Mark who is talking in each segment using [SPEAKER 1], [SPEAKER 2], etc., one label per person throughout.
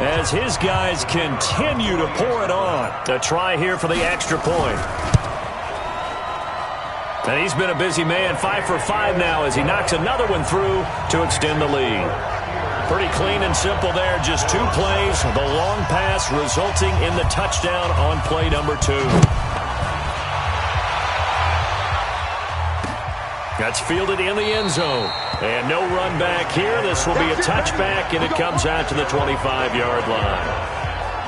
[SPEAKER 1] as his guys continue to pour it on. A try here for the extra point. And he's been a busy man, 5 for 5 now as he knocks another one through to extend the lead. Pretty clean and simple there, just 2 plays. The long pass resulting in the touchdown on play number 2. That's fielded in the end zone. And no run back here. This will be a touchback, and it comes out to the 25-yard line.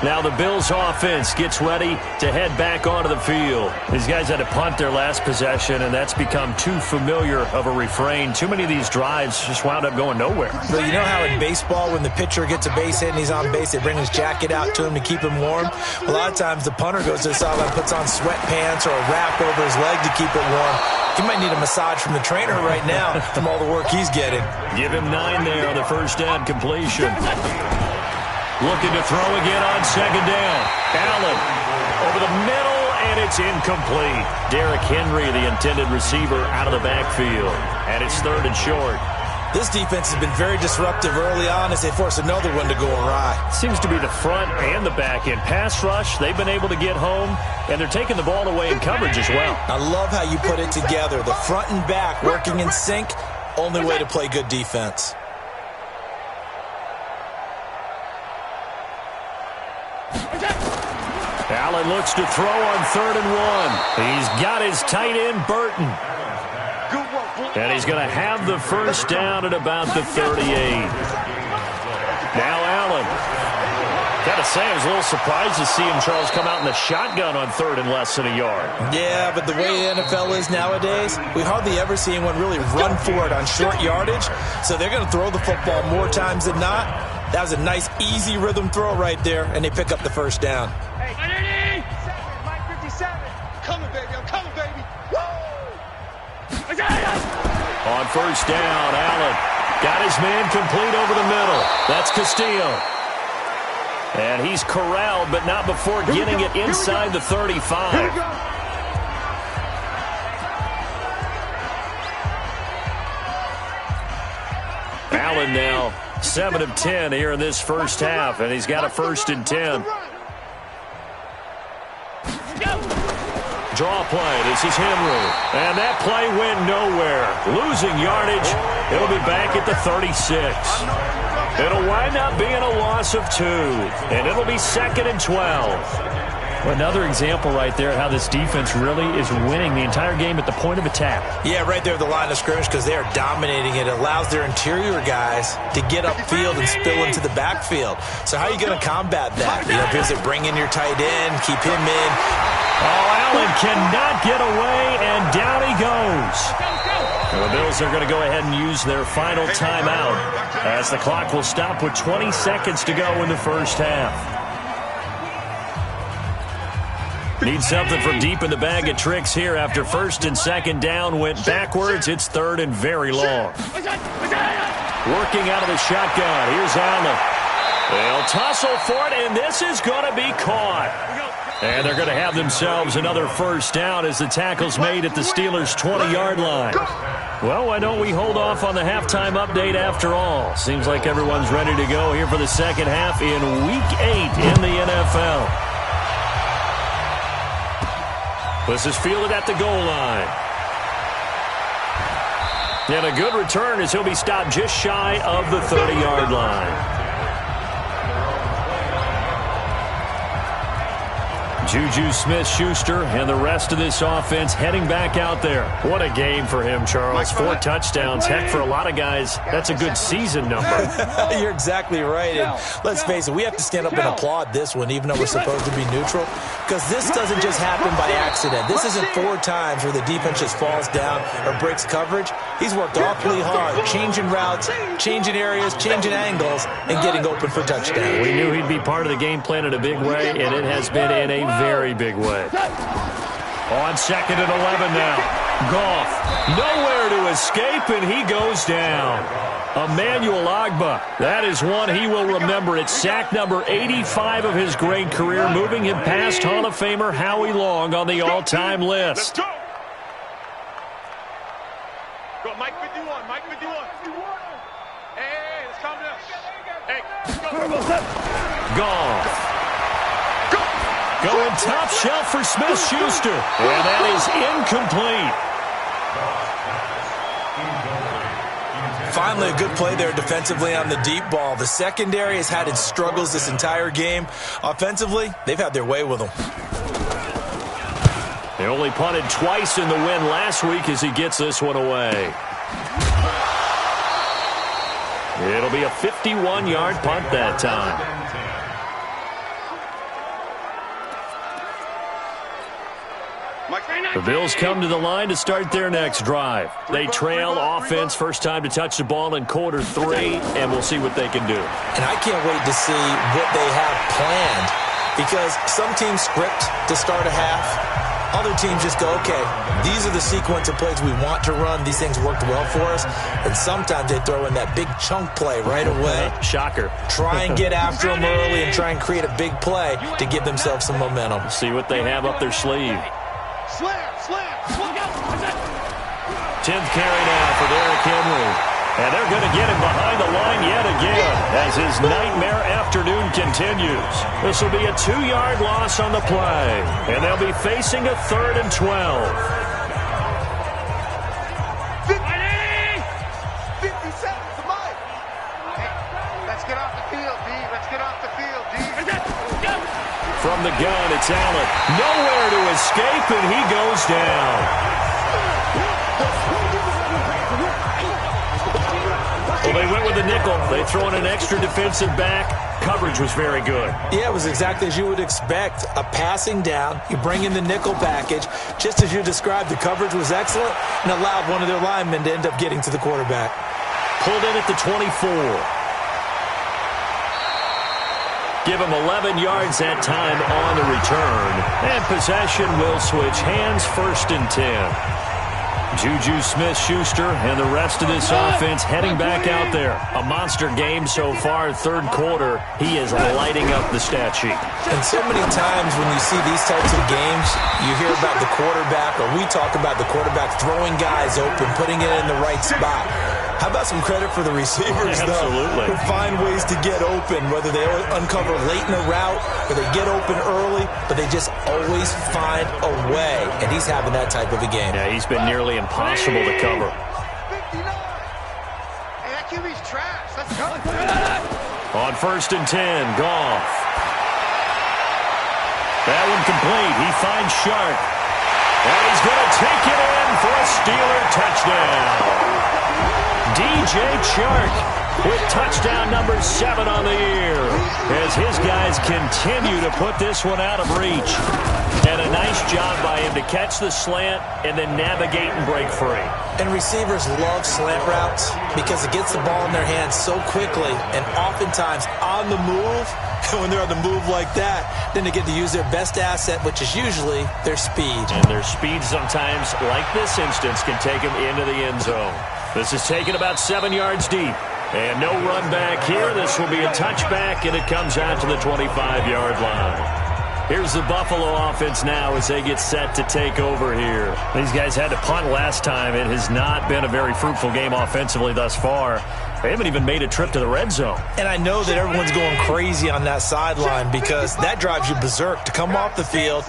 [SPEAKER 1] Now the Bills offense gets ready to head back onto the field. These guys had to punt their last possession, and that's become too familiar of a refrain. Too many of these drives just wound up going nowhere.
[SPEAKER 2] But you know how in baseball when the pitcher gets a base hit and he's on base, they bring his jacket out to him to keep him warm? A lot of times the punter goes to the sideline, puts on sweatpants or a wrap over his leg to keep it warm. He might need a massage from the trainer right now from all the work he's getting.
[SPEAKER 1] Give him 9 there on the first down completion. Looking to throw again on second down. Allen over the middle, and it's incomplete. Derrick Henry, the intended receiver, out of the backfield. And it's 3rd and short.
[SPEAKER 2] This defense has been very disruptive early on as they force another one to go awry.
[SPEAKER 1] Seems to be the front and the back end. Pass rush, they've been able to get home, and they're taking the ball away in coverage as well.
[SPEAKER 2] I love how you put it together. The front and back working in sync, only way to play good defense.
[SPEAKER 1] Allen looks to throw on 3rd and 1. He's got his tight end, Burton. And he's going to have the first down at about the 38. Now Allen. Got to say, I was a little surprised to see him, Charles, come out in the shotgun on 3rd and less than a yard.
[SPEAKER 2] Yeah, but the way the NFL is nowadays, we hardly ever see anyone really run for it on short yardage. So they're going to throw the football more times than not. That was a nice, easy rhythm throw right there, and they pick up the first down.
[SPEAKER 3] Hey, Mike 57. Coming, baby. I'm coming, baby. Woo!
[SPEAKER 1] On first down, Allen got his man complete over the middle. That's Castillo. And he's corralled, but not before getting it inside the 35. Allen now 7 of 10 here in this first half, and he's got a 1st and 10. Draw play. This is Henry. And that play went nowhere. Losing yardage. It'll be back at the 36. It'll wind up being a loss of 2. And it'll be 2nd and 12. Another example right there how this defense really is winning the entire game at the point of attack.
[SPEAKER 2] Yeah, right there at the line of scrimmage because they are dominating it. It allows their interior guys to get upfield and spill into the backfield. So how are you going to combat that? You know, because they bring in your tight end, keep him in.
[SPEAKER 1] Oh, Allen cannot get away, and down he goes. The Bills are going to go ahead and use their final timeout as the clock will stop with 20 seconds to go in the first half. Need something from deep in the bag of tricks here after 1st and 2nd down went backwards. It's 3rd and very long. Working out of the shotgun. Here's Allen. They'll tussle for it, and this is going to be caught. And they're going to have themselves another first down as the tackle's made at the Steelers' 20-yard line. Well, why don't we hold off on the halftime update after all? Seems like everyone's ready to go here for the second half in Week 8 in the NFL. This is fielded at the goal line. And a good return as he'll be stopped just shy of the 30-yard line. Juju Smith-Schuster and the rest of this offense heading back out there. What a game for him, Charles. 4 touchdowns. Heck, for a lot of guys, that's a good season number.
[SPEAKER 2] You're exactly right. And let's face it, we have to stand up and applaud this one, even though we're supposed to be neutral, because this doesn't just happen by accident. This isn't 4 times where the defense just falls down or breaks coverage. He's worked awfully hard, changing routes, changing areas, changing angles, and getting open for touchdowns.
[SPEAKER 1] We knew he'd be part of the game plan in a big way, and it has been in a very big way. On 2nd and 11 now. Goff, nowhere to escape, and he goes down. Emmanuel Ogbah, that is one he will remember. It's sack number 85 of his great career, moving him past Hall of Famer Howie Long on the all-time list.
[SPEAKER 3] Let's go, Mike 51, Mike 51. Hey, let's calm down. Hey, let's go.
[SPEAKER 1] Goff. Going top shelf for Smith-Schuster. And that is incomplete.
[SPEAKER 2] Finally, a good play there defensively on the deep ball. The secondary has had its struggles this entire game. Offensively, they've had their way with them.
[SPEAKER 1] They only punted twice in the win last week as he gets this one away. It'll be a 51-yard punt that time. The Bills come to the line to start their next drive. They trail offense, first time to touch the ball in quarter 3, and we'll see what they can do.
[SPEAKER 2] And I can't wait to see what they have planned, because some teams script to start a half. Other teams just go, okay, these are the sequence of plays we want to run. These things worked well for us. And sometimes they throw in that big chunk play right away.
[SPEAKER 1] Shocker.
[SPEAKER 2] Try and get after them early and try and create a big play to give themselves some momentum.
[SPEAKER 1] See what they have up their sleeve.
[SPEAKER 3] Slam.
[SPEAKER 1] 10th carry now for Derrick Henry. And they're going to get him behind the line yet again as his nightmare afternoon continues. This will be a 2-yard loss on the play. And they'll be facing a 3rd and 12.
[SPEAKER 3] 57 to Mike. Hey, let's get off the field, D. Let's get off the field, D.
[SPEAKER 1] From the gun, it's Allen. Nowhere to escape, and he goes down. Well, they went with the nickel. They throw in an extra defensive back. Coverage was very good.
[SPEAKER 2] Yeah, it was exactly as you would expect. A passing down. You bring in the nickel package. Just as you described, the coverage was excellent and allowed one of their linemen to end up getting to the quarterback.
[SPEAKER 1] Pulled in at the 24. Give him 11 yards that time on the return. And possession will switch hands, 1st and 10. Juju Smith-Schuster and the rest of this offense heading back out there. A monster game so far, 3rd quarter. He is lighting up the stat sheet.
[SPEAKER 2] And so many times when you see these types of games, you hear about the quarterback, or we talk about the quarterback throwing guys open, putting it in the right spot. How about some credit for the receivers, though?
[SPEAKER 1] Absolutely.
[SPEAKER 2] Who find ways to get open, whether they uncover late in a route or they get open early, but they just always find a way. And he's having that type of a game.
[SPEAKER 1] Yeah, he's been nearly impossible to cover.
[SPEAKER 3] 59. Hey, that QB's trash. Let's go.
[SPEAKER 1] On 1st and 10, Goff. That one complete. He finds Shark. And he's going to take it in for a Steeler touchdown. DJ Chark with touchdown number 7 on the year as his guys continue to put this one out of reach. And a nice job by him to catch the slant and then navigate and break free.
[SPEAKER 2] And receivers love slant routes because it gets the ball in their hands so quickly and oftentimes on the move. And when they're on the move like that, then they get to use their best asset, which is usually their speed.
[SPEAKER 1] And their speed sometimes, like this instance, can take them into the end zone. This is taken about 7 yards deep. And no run back here. This will be a touchback, and it comes out to the 25-yard line. Here's the Buffalo offense now as they get set to take over here. These guys had to punt last time. It has not been a very fruitful game offensively thus far. They haven't even made a trip to the red zone.
[SPEAKER 2] And I know that everyone's going crazy on that sideline because that drives you berserk to come off the field,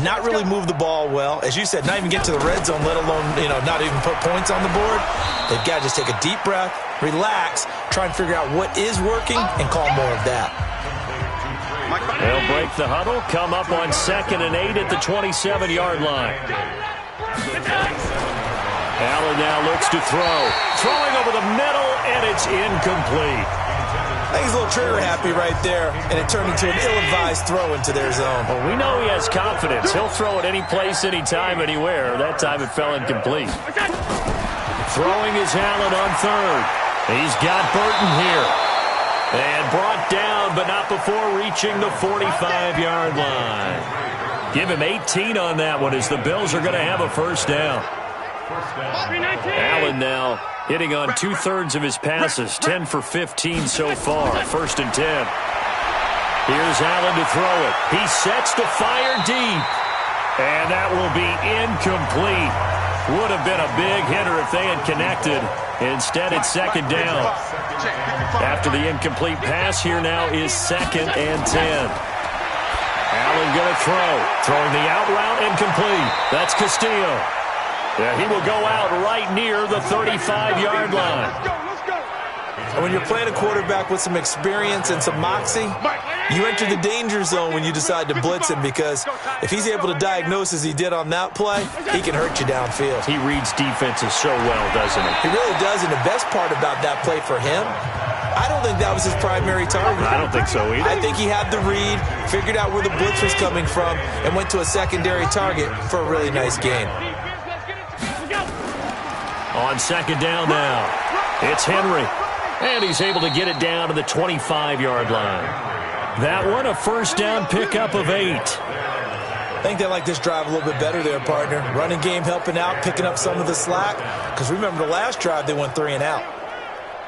[SPEAKER 2] not really move the ball well. As you said, not even get to the red zone, let alone, not even put points on the board. They've got to just take a deep breath, relax, try and figure out what is working, and call more of that.
[SPEAKER 1] They'll break the huddle, come up on 2nd and 8 at the 27-yard line. Allen now looks to throw. Throwing over the middle, and it's incomplete.
[SPEAKER 2] I think he's a little trigger happy right there, and it turned into an ill-advised throw into their zone.
[SPEAKER 1] Well, we know he has confidence. He'll throw it any place, anytime, anywhere. That time it fell incomplete. Throwing is Allen on 3rd. He's got Burton here. And brought down, but not before reaching the 45-yard line. Give him 18 on that one as the Bills are going to have a first down. Allen now hitting on 2/3 of his passes, 10 for 15 so far, 1st and 10. Here's Allen to throw it. He sets to fire deep, and that will be incomplete. Would have been a big hitter if they had connected. Instead, it's second down. After the incomplete pass, here now is 2nd and 10. Allen going to throw. Throwing the out route, incomplete. That's Castillo. Yeah, he will go out right near the 35-yard line.
[SPEAKER 2] And when you're playing a quarterback with some experience and some moxie, you enter the danger zone when you decide to blitz him, because if he's able to diagnose as he did on that play, he can hurt you downfield.
[SPEAKER 1] He reads defenses so well, doesn't he?
[SPEAKER 2] He really does, and the best part about that play for him, I don't think that was his primary target.
[SPEAKER 1] I don't think so either.
[SPEAKER 2] I think he had the read, figured out where the blitz was coming from, and went to a secondary target for a really nice gain.
[SPEAKER 1] On second down now, it's Henry. And he's able to get it down to the 25-yard line. That one, a first down pickup of 8.
[SPEAKER 2] I think they like this drive a little bit better there, partner. Running game helping out, picking up some of the slack. Because remember the last drive, they went 3 and out.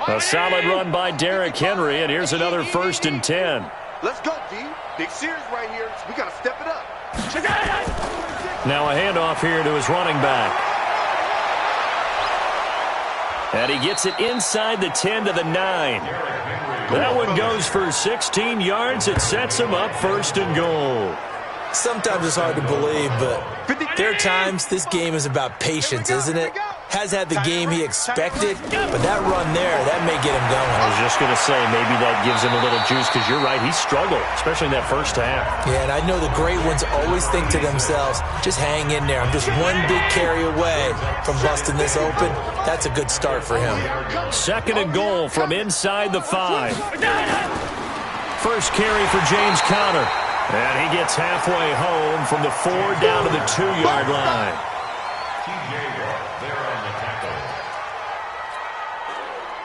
[SPEAKER 1] A solid run by Derrick Henry, and here's another 1st and 10.
[SPEAKER 3] Let's go, D. Big series right here. We got to step it up.
[SPEAKER 1] Now a handoff here to his running back. And he gets it inside the 10 to the 9. That one goes for 16 yards. It sets him up 1st and goal.
[SPEAKER 2] Sometimes it's hard to believe, but there are times this game is about patience, isn't it? Has had the game he expected, but that run there, that may get him going.
[SPEAKER 1] I was just going to say, maybe that gives him a little juice, because you're right, he struggled, especially in that first half.
[SPEAKER 2] Yeah, and I know the great ones always think to themselves, just hang in there. I'm just one big carry away from busting this open. That's a good start for him.
[SPEAKER 1] 2nd and goal from inside the 5. First carry for James Conner. And he gets halfway home from the 4 down to the 2-yard line.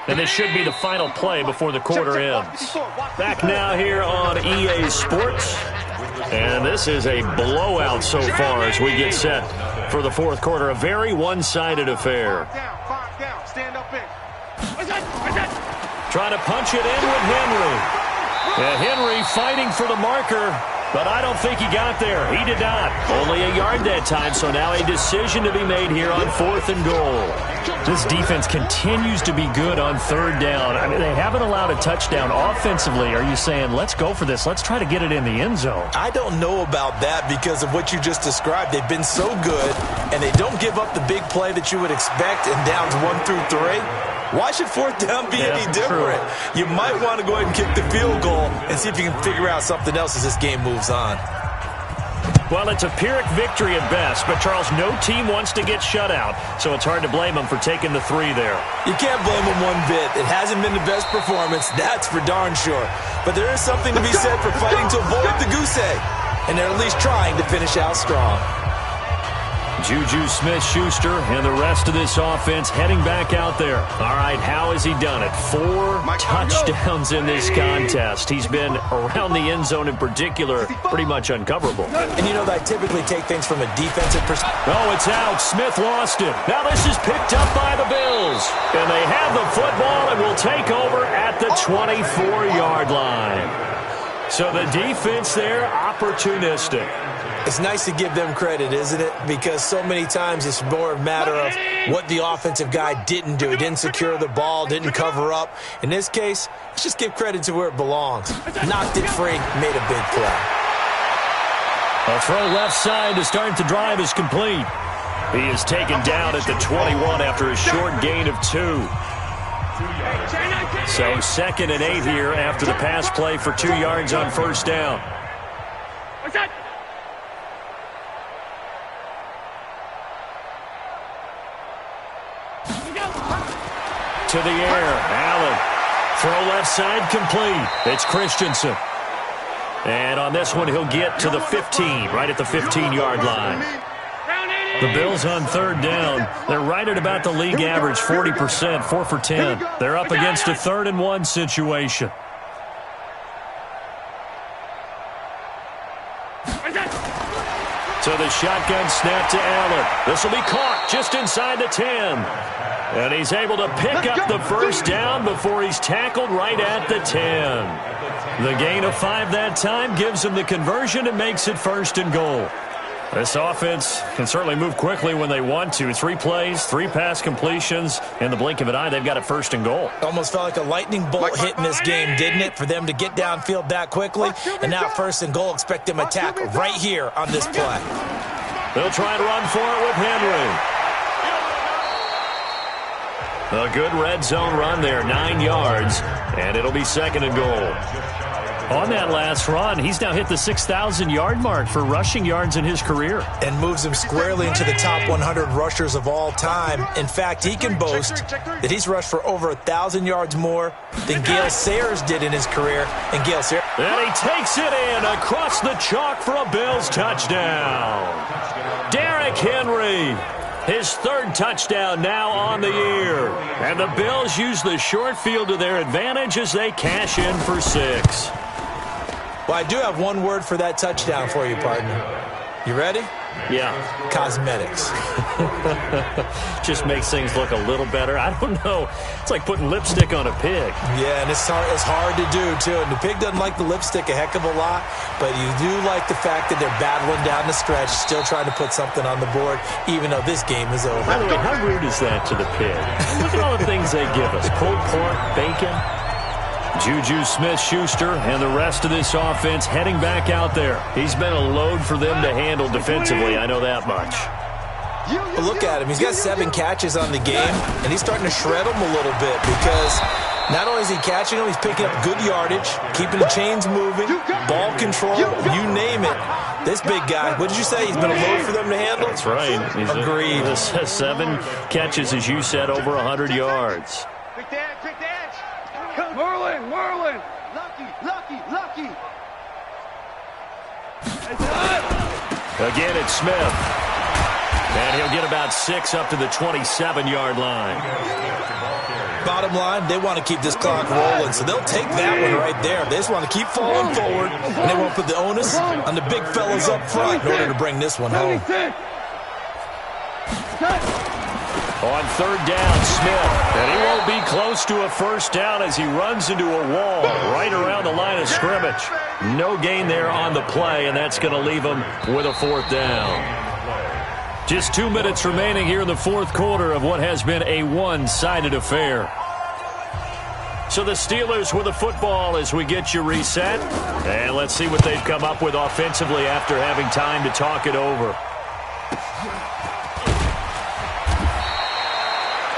[SPEAKER 1] And this should be the final play before the quarter ends. Back now here on EA Sports. And this is a blowout so far as we get set for the 4th quarter. A very one-sided affair. Trying to punch it in with Henry. And Henry fighting for the marker, but I don't think he got there. He did not. Only a yard that time, so now a decision to be made here on 4th and goal. This defense continues to be good on 3rd down. I mean, they haven't allowed a touchdown offensively. Are you saying, let's go for this, let's try to get it in the end zone?
[SPEAKER 2] I don't know about that because of what you just described. They've been so good, and they don't give up the big play that you would expect in downs 1 through 3. Why should 4th down be any different? True. You might want to go ahead and kick the field goal and see if you can figure out something else as this game moves on.
[SPEAKER 1] Well, it's a Pyrrhic victory at best, but, Charles, no team wants to get shut out, so it's hard to blame them for taking the 3 there.
[SPEAKER 2] You can't blame them one bit. It hasn't been the best performance, that's for darn sure. But there is something to be said for fighting to avoid the goose egg, and they're at least trying to finish out strong.
[SPEAKER 1] Juju Smith-Schuster and the rest of this offense heading back out there. All right, how has he done it? 4 touchdowns in this contest. He's been around the end zone in particular, pretty much uncoverable.
[SPEAKER 2] And you know that I typically take things from a defensive perspective.
[SPEAKER 1] Oh, it's out. Smith lost it. Now this is picked up by the Bills. And they have the football and will take over at the 24-yard line. So the defense there, opportunistic.
[SPEAKER 2] It's nice to give them credit, isn't it? Because so many times it's more a matter of what the offensive guy didn't do. He didn't secure the ball, didn't cover up. In this case, let's just give credit to where it belongs. Knocked it free, made a big play.
[SPEAKER 1] A throw left side to start the drive is complete. He is taken down at the 21 after a short gain of 2. So 2nd and 8 here after the pass play for 2 yards on 1st down. What's that? To the air, Allen. Throw left side complete. It's Christensen. And on this one, he'll get to the 15, right at the 15-yard line. The Bills on 3rd down. They're right at about the league average, 40%, 4 for 10. They're up against a 3rd and 1 situation. So the shotgun snap to Allen. This will be caught just inside the 10. And he's able to pick up the 1st down before he's tackled right at the 10. The gain of 5 that time gives him the conversion and makes it 1st and goal. This offense can certainly move quickly when they want to. 3 plays, 3 pass completions. In the blink of an eye, they've got it 1st and goal.
[SPEAKER 2] Almost felt like a lightning bolt hit in this game, didn't it? For them to get downfield that quickly. And now 1st and goal, expect them to attack right here on this play.
[SPEAKER 1] They'll try and run for it with Henry. A good red zone run there, 9 yards. And it'll be 2nd and goal. On that last run, he's now hit the 6,000-yard mark for rushing yards in his career.
[SPEAKER 2] And moves him squarely into the top 100 rushers of all time. In fact, he can boast that he's rushed for over 1,000 yards more than Gale Sayers did in his career. And Gale Sayers...
[SPEAKER 1] And he takes it in across the chalk for a Bills touchdown. Derrick Henry, his 3rd touchdown now on the year. And the Bills use the short field to their advantage as they cash in for 6.
[SPEAKER 2] Well, I do have one word for that touchdown for you, partner. You ready?
[SPEAKER 1] Yeah.
[SPEAKER 2] Cosmetics.
[SPEAKER 1] Just makes things look a little better. I don't know. It's like putting lipstick on a pig.
[SPEAKER 2] Yeah, and it's hard to do, too. And the pig doesn't like the lipstick a heck of a lot, but you do like the fact that they're battling down the stretch, still trying to put something on the board, even though this game is over.
[SPEAKER 1] By the way, how rude is that to the pig? Look at all the things they give us. Pulled pork, bacon. Juju Smith-Schuster and the rest of this offense heading back out there. He's been a load for them to handle defensively, I know that much.
[SPEAKER 2] But look at him. He's got 7 catches on the game, and he's starting to shred them a little bit because not only is he catching them, he's picking up good yardage, keeping the chains moving, ball control, you name it. This big guy, what did you say? He's been a load for them to handle?
[SPEAKER 1] That's right.
[SPEAKER 2] Agreed.
[SPEAKER 1] 7 catches, as you said, over 100 yards.
[SPEAKER 3] Quick dance, quick dance. Merlin. Lucky.
[SPEAKER 1] Again, it's Smith. And he'll get about 6 up to the 27-yard line.
[SPEAKER 2] Bottom line, they want to keep this clock rolling, so they'll take that one right there. They just want to keep falling forward, and they won't put the onus on the big fellas up front in order to bring this one home.
[SPEAKER 1] On 3rd down, Smith. And he won't be close to a 1st down as he runs into a wall right around the line of scrimmage. No gain there on the play, and that's going to leave him with a 4th down. Just 2 minutes remaining here in the 4th quarter of what has been a one-sided affair. So the Steelers with the football as we get you reset. And let's see what they've come up with offensively after having time to talk it over.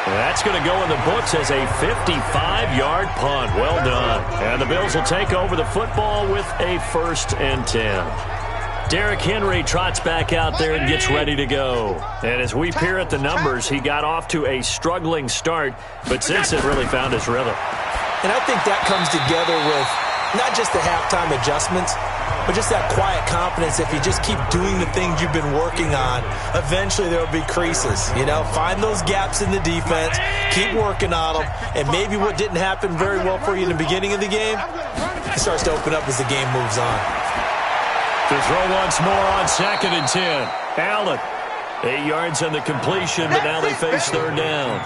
[SPEAKER 1] That's going to go in the books as a 55-yard punt. Well done. And the Bills will take over the football with a 1st and 10. Derrick Henry trots back out there and gets ready to go. And as we peer at the numbers, he got off to a struggling start, but since then really found his rhythm.
[SPEAKER 2] And I think that comes together with not just the halftime adjustments, but just that quiet confidence. If you just keep doing the things you've been working on, eventually there will be creases. You know, find those gaps in the defense, keep working on them, and maybe what didn't happen very well for you in the beginning of the game, it starts to open up as the game moves on.
[SPEAKER 1] To throw once more on 2nd and 10. Allen, 8 yards on the completion, but now they face 3rd down.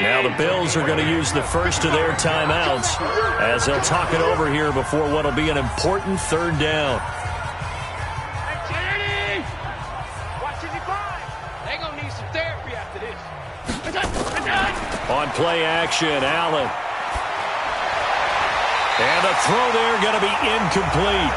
[SPEAKER 1] Now the Bills are going to use the first of their timeouts as they'll talk it over here before what will be an important 3rd down.
[SPEAKER 3] They're going to need some therapy after this.
[SPEAKER 1] On play action, Allen. And the throw there going to be incomplete.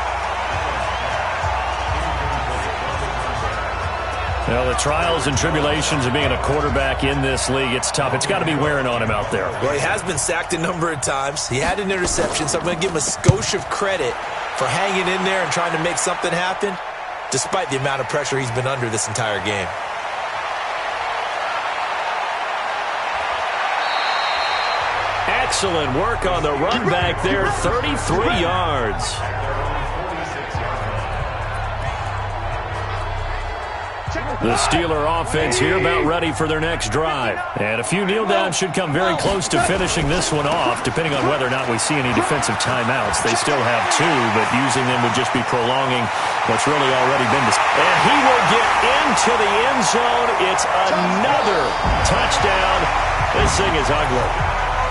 [SPEAKER 1] Well, the trials and tribulations of being a quarterback in this league, it's tough. It's got to be wearing on him out there.
[SPEAKER 2] Well, he has been sacked a number of times. He had an interception, so I'm going to give him a skosh of credit for hanging in there and trying to make something happen, despite the amount of pressure he's been under this entire game.
[SPEAKER 1] Excellent work on the run back there, 33 yards. The Steeler offense here about ready for their next drive. And a few kneel downs should come very close to finishing this one off, depending on whether or not we see any defensive timeouts. They still have 2, but using them would just be prolonging what's really already been discussed. And he will get into the end zone. It's another touchdown. This thing is ugly.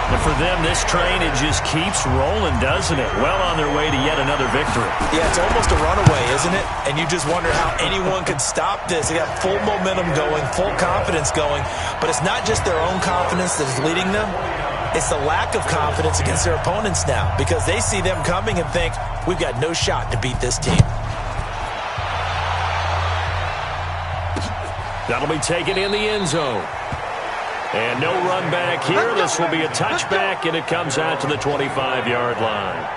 [SPEAKER 1] And for them, this train, it just keeps rolling, doesn't it? Well on their way to yet another victory.
[SPEAKER 2] Yeah, it's almost a runaway, isn't it? And you just wonder how anyone could stop this. They got full momentum going, full confidence going. But it's not just their own confidence that is leading them. It's the lack of confidence against their opponents now, because they see them coming and think, we've got no shot to beat this team.
[SPEAKER 1] That'll be taken in the end zone. And no run back here. This will be a touchback, and it comes out to the 25-yard line.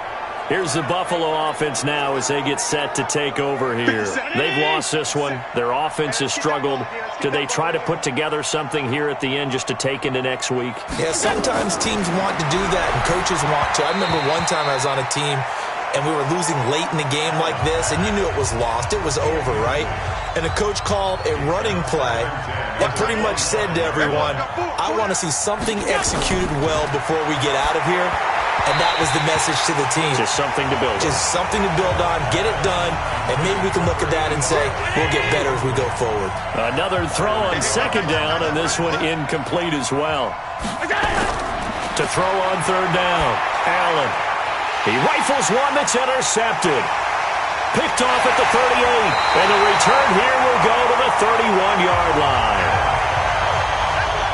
[SPEAKER 1] Here's the Buffalo offense now as they get set to take over here. They've lost this one. Their offense has struggled. Do they try to put together something here at the end just to take into next week?
[SPEAKER 2] Yeah, sometimes teams want to do that, and coaches want to. I remember one time I was on a team, and we were losing late in the game like this, and you knew it was lost. It was over, right? And the coach called a running play and pretty much said to everyone, I want to see something executed well before we get out of here. And that was the message to the team.
[SPEAKER 1] Just something to build on.
[SPEAKER 2] Just something to build on, get it done, and maybe we can look at that and say, we'll get better as we go forward.
[SPEAKER 1] Another throw on second down, and this one incomplete as well. To throw on third down, Allen. He rifles one that's intercepted. Picked off at the 38, and the return here will go to the 31-yard line.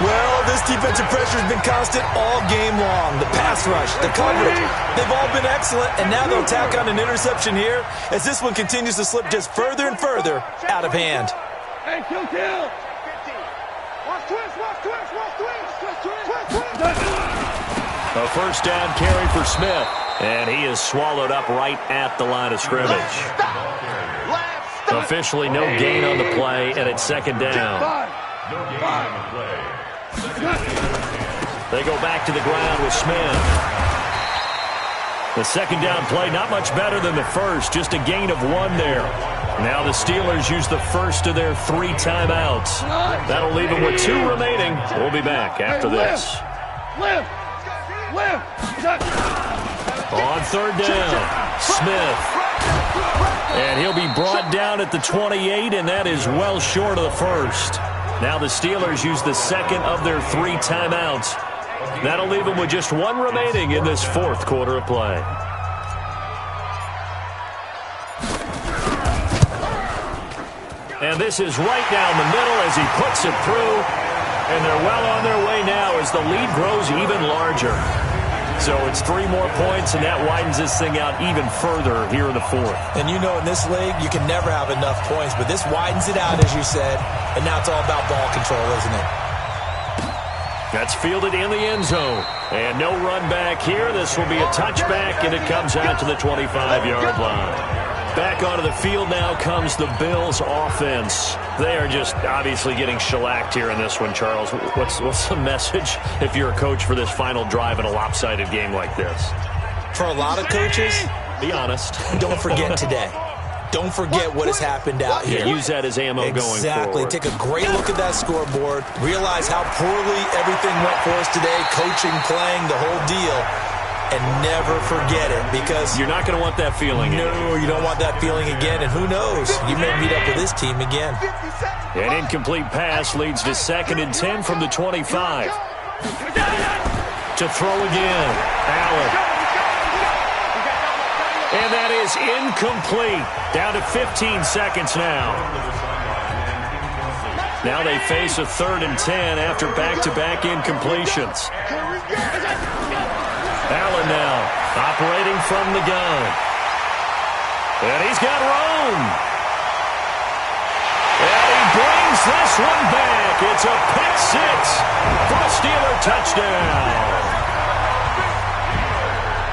[SPEAKER 2] Well, this defensive pressure has been constant all game long. The pass rush, the coverage, they've all been excellent, and now they'll tack on an interception here as this one continues to slip just further and further out of hand.
[SPEAKER 3] Hey, kill. Watch twist.
[SPEAKER 1] A first down carry for Smith, and he is swallowed up right at the line of scrimmage. Officially no gain on the play, and it's second down. They go back to the ground with Smith. The second down play, not much better than the first, just a gain of one there. Now the Steelers use the first of their 3 timeouts. That'll leave them with 2 remaining. We'll be back after this. On third down, Smith. And he'll be brought down at the 28, and that is well short of the first. Now the Steelers use the second of their 3 timeouts. That'll leave them with just 1 remaining in this 4th quarter of play. And this is right down the middle as he puts it through. And they're well on their way now as the lead grows even larger. So it's 3 more points, and that widens this thing out even further here in the 4th.
[SPEAKER 2] And you know in this league, you can never have enough points, but this widens it out, as you said, and now it's all about ball control, isn't it?
[SPEAKER 1] That's fielded in the end zone. And no run back here. This will be a touchback, and it comes out to the 25-yard line. Back onto the field now comes the Bills offense. They are just obviously getting shellacked here in this one, Charles. What's the message if you're a coach for this final drive in a lopsided game like this?
[SPEAKER 2] For a lot of coaches,
[SPEAKER 1] be honest.
[SPEAKER 2] Don't forget today. Don't forget what has happened out here.
[SPEAKER 1] Yeah, use that as ammo going forward.
[SPEAKER 2] Exactly. Take a great look at that scoreboard. Realize how poorly everything went for us today. Coaching, playing, the whole deal. And never forget it, because
[SPEAKER 1] you're not going to want that feeling again.
[SPEAKER 2] No, you don't want that feeling again, and who knows? You may meet up with this team again.
[SPEAKER 1] An incomplete pass leads to 2nd and 10 from the 25. To throw again, Allen. And that is incomplete. Down to 15 seconds now. Now they face a 3rd and 10 after back-to-back incompletions. Allen now operating from the gun. And he's got room. And he brings this one back. It's a pick 6 for a Steeler touchdown.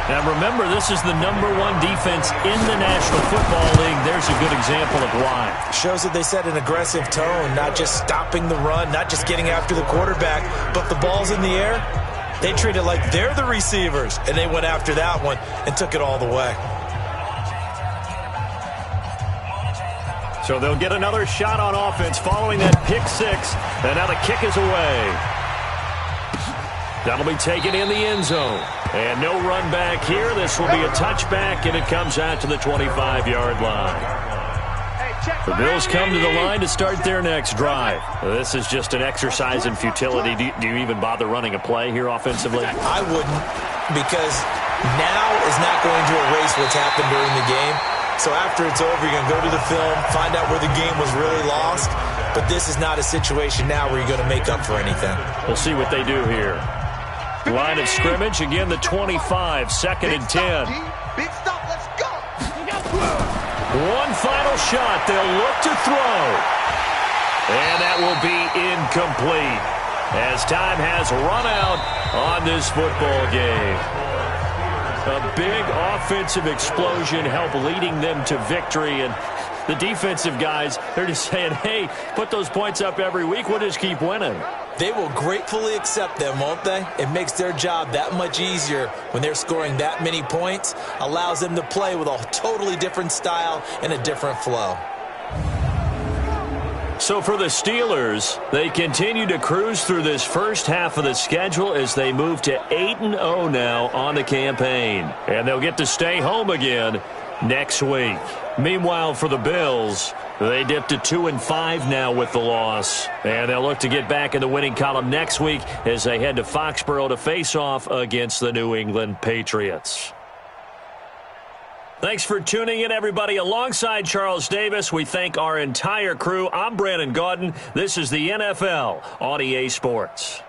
[SPEAKER 1] Now remember, this is the #1 defense in the National Football League. There's a good example of why.
[SPEAKER 2] Shows that they set an aggressive tone, not just stopping the run, not just getting after the quarterback, but the ball's in the air. They treat it like they're the receivers, and they went after that one and took it all the way.
[SPEAKER 1] So they'll get another shot on offense following that pick 6, and now the kick is away. That'll be taken in the end zone. And no run back here. This will be a touchback, and it comes out to the 25-yard line. The Bills come to the line to start their next drive. This is just an exercise in futility. Do you even bother running a play here offensively?
[SPEAKER 2] I wouldn't, because now is not going to erase what's happened during the game. So after it's over, you're going to go to the film, find out where the game was really lost. But this is not a situation now where you're going to make up for anything.
[SPEAKER 1] We'll see what they do here. Line of scrimmage, again the 25, second and 10.
[SPEAKER 3] Big stop, let's go.
[SPEAKER 1] One final shot. They'll look to throw. And that will be incomplete as time has run out on this football game. A big offensive explosion helped leading them to victory. And the defensive guys, they're just saying, hey, put those points up every week. We'll just keep winning.
[SPEAKER 2] They will gratefully accept them, won't they? It makes their job that much easier when they're scoring that many points. Allows them to play with a totally different style and a different flow.
[SPEAKER 1] So for the Steelers, they continue to cruise through this first half of the schedule as they move to 8-0 now on the campaign. And they'll get to stay home again next week. Meanwhile, for the Bills, they dipped to 2-5 now with the loss. And they'll look to get back in the winning column next week as they head to Foxborough to face off against the New England Patriots. Thanks for tuning in, everybody. Alongside Charles Davis, we thank our entire crew. I'm Brandon Gaudin. This is the NFL on EA Sports.